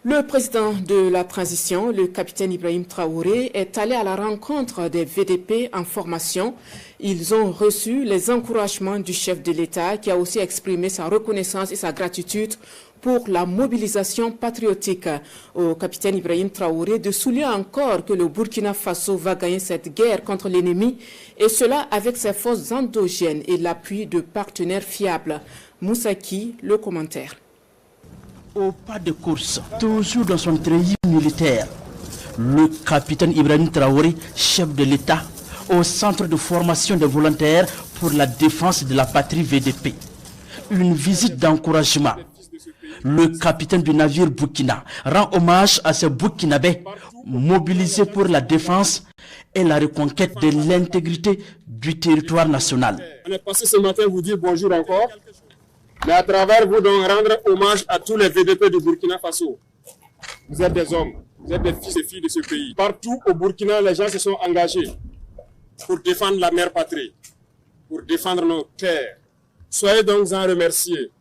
Le président de la transition, le capitaine Ibrahim Traoré, est allé à la rencontre des VDP en formation. Ils ont reçu les encouragements du chef de l'État qui a aussi exprimé sa reconnaissance et sa gratitude pour la mobilisation patriotique. Au capitaine Ibrahim Traoré de souligner encore que le Burkina Faso va gagner cette guerre contre l'ennemi et cela avec ses forces endogènes et l'appui de partenaires fiables. Moussaki, le commentaire. Au pas de course, toujours dans son treillis militaire, le capitaine Ibrahim Traoré, chef de l'État, au centre de formation des volontaires pour la défense de la patrie VDP. Une visite d'encouragement. Le capitaine du navire Burkina rend hommage à ces Burkinabés mobilisés pour la défense et la reconquête de l'intégrité du territoire national. On est passé ce matin vous dire bonjour encore. Mais à travers vous, donc, rendre hommage à tous les VDP du Burkina Faso. Vous êtes des hommes, vous êtes des fils et filles de ce pays. Partout au Burkina, les gens se sont engagés pour défendre la mère patrie, pour défendre nos terres. Soyez donc en remerciés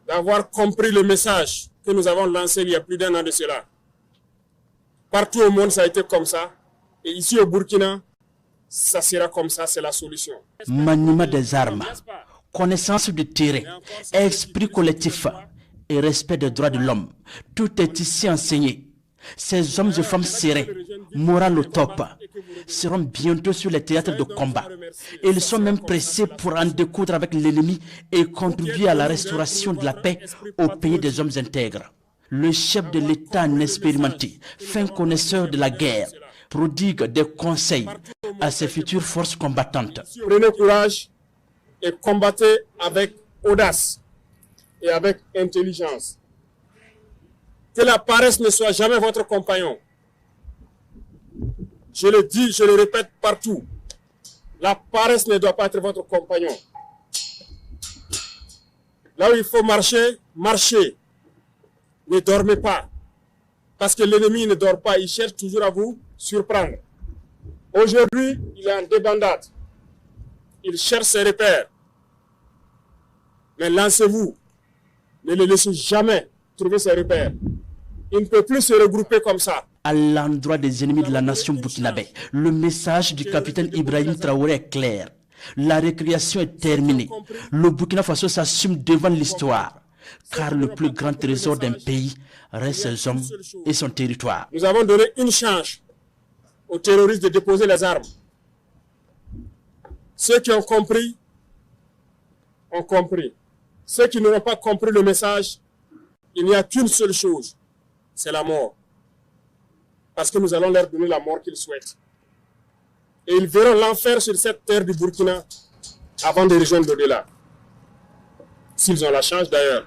d'avoir compris le message que nous avons lancé il y a plus d'1 an de cela. Partout au monde, ça a été comme ça. Et ici au Burkina, ça sera comme ça, c'est la solution. Maniement des armes, connaissance du terrain, esprit collectif et respect des droits de l'homme. Tout est ici enseigné. Ces hommes et femmes serrés, moral au top, seront bientôt sur les théâtres de combat. Ils sont même pressés pour en découdre avec l'ennemi et contribuer à la restauration de la paix au pays des hommes intègres. Le chef de l'État inexpérimenté, fin connaisseur de la guerre, prodigue des conseils à ses futures forces combattantes. Prenez courage et combattez avec audace et avec intelligence. Que la paresse ne soit jamais votre compagnon. Je le dis, je le répète partout. La paresse ne doit pas être votre compagnon. Là où il faut marcher, marchez. Ne dormez pas. Parce que l'ennemi ne dort pas, il cherche toujours à vous surprendre. Aujourd'hui, il est en débandade. Il cherche ses repères. Mais lancez-vous. Ne le laissez jamais trouver ses repères. Il ne peut plus se regrouper comme ça. À l'endroit des ennemis de la nation burkinabé, le message du capitaine Ibrahim Traoré est clair. La récréation est terminée. Le Burkina Faso s'assume devant l'histoire. Car le plus grand trésor d'un pays reste ses hommes et son territoire. Nous avons donné une chance aux terroristes de déposer les armes. Ceux qui ont compris, ont compris. Ceux qui n'auront pas compris le message, il n'y a qu'une seule chose, c'est la mort. Parce que nous allons leur donner la mort qu'ils souhaitent. Et ils verront l'enfer sur cette terre du Burkina avant de rejoindre l'au-delà. S'ils ont la chance d'ailleurs.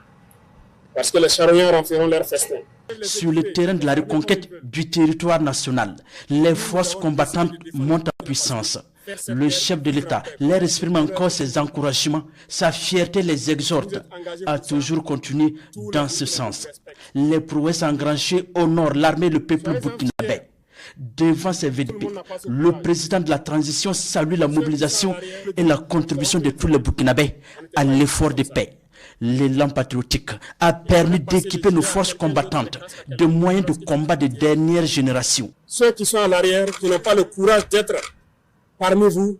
Parce que les charognards en feront leur festin. Sur le terrain de la reconquête du territoire national, les forces combattantes montent en puissance. Le chef de l'État leur exprime encore ses encouragements, sa fierté les exhorte à toujours continuer dans ce sens. Les prouesses engrangées honorent l'armée et le peuple burkinabé. Devant ces VDP, le président de la transition salue la mobilisation et la contribution de tous les Burkinabés à l'effort de paix. L'élan patriotique a permis d'équiper nos forces combattantes de moyens de combat de dernière génération. Ceux qui sont à l'arrière, qui n'ont pas le courage d'être parmi vous,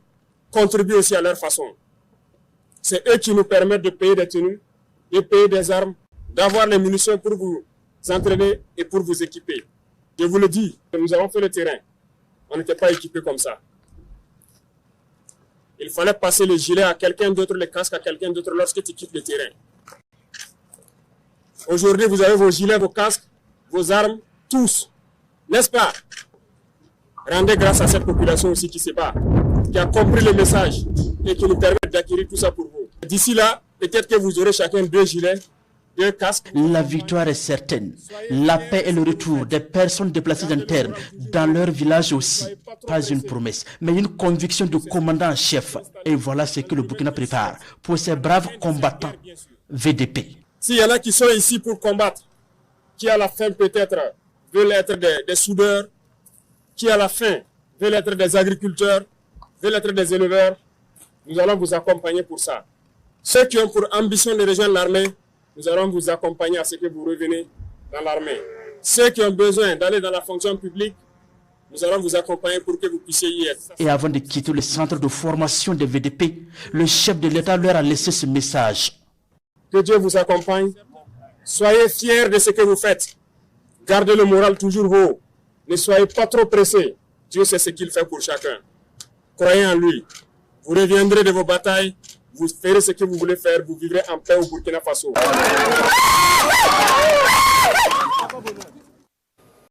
contribuent aussi à leur façon. C'est eux qui nous permettent de payer des tenues, de payer des armes, d'avoir les munitions pour vous entraîner et pour vous équiper. Je vous le dis, nous avons fait le terrain. On n'était pas équipés comme ça. Il fallait passer le gilet à quelqu'un d'autre, le casque à quelqu'un d'autre lorsque tu quittes le terrain. Aujourd'hui, vous avez vos gilets, vos casques, vos armes, tous. N'est-ce pas? Rendez grâce à cette population aussi qui se bat, qui a compris le message et qui nous permet d'acquérir tout ça pour vous. D'ici là, peut-être que vous aurez chacun 2 gilets, 2 casques. La victoire est certaine. La paix et le retour des personnes déplacées internes dans leur village aussi. Pas une promesse, mais une conviction du commandant en chef. Et voilà ce que le Burkina prépare pour ces braves combattants VDP. S'il y en a qui sont ici pour combattre, qui à la fin peut-être veulent être des soudeurs, qui à la fin veulent être des agriculteurs, veulent être des éleveurs, nous allons vous accompagner pour ça. Ceux qui ont pour ambition de rejoindre l'armée, nous allons vous accompagner à ce que vous revenez dans l'armée. Ceux qui ont besoin d'aller dans la fonction publique, nous allons vous accompagner pour que vous puissiez y être. Et avant de quitter le centre de formation des VDP, le chef de l'État leur a laissé ce message. Que Dieu vous accompagne. Soyez fiers de ce que vous faites. Gardez le moral toujours haut. Ne soyez pas trop pressés. Dieu sait ce qu'il fait pour chacun. Croyez en lui. Vous reviendrez de vos batailles. Vous ferez ce que vous voulez faire. Vous vivrez en paix au Burkina Faso.